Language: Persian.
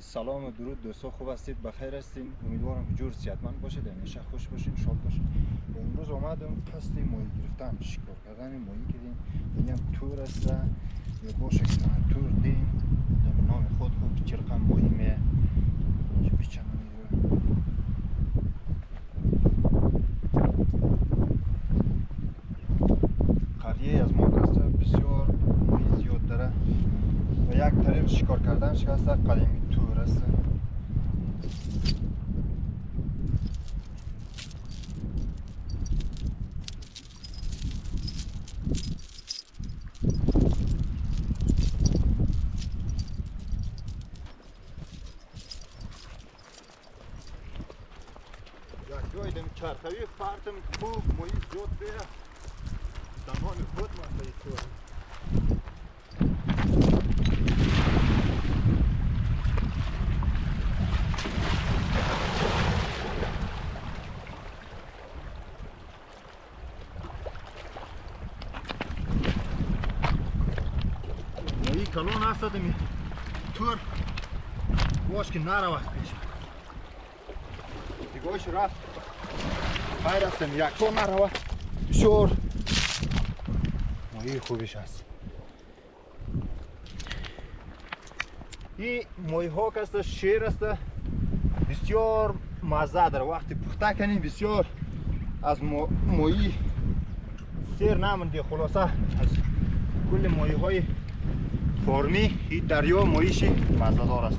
سلام و درود دوستان، خوب هستید؟ بخیر هستین؟ امیدوارم که جور صحتمند باشید، همیشه خوش باشین، شاد باشین. امروز اومدم قصد ماهی گرفتن، شکار کردن ماهی کردیم. اینم تور است یا باشه که تور دیم در نام خود که چه رقم ماهی میه که بیچنه میدونه. قریه از ما هست، بسیار ماهی زیاد داره و یک طریق شکار کردنش هست قدیمی تور است. جای دم چرخوی فرتم خوب ماهی زیاد بیره دنبال خود من به طور ماهی کلون هست دمی تور باش که نروست پیش دیگاش رفت خیر هستم یک طور نروه بسیار ماهی خوبیش هست. این ماهی ها که است شیر است بسیار مزه داره، وقتی پخته کنی بسیار از ماهی سیر نمونده. خلاصه از کل ماهی های فارمی این دریا ماهیش مزه دار است.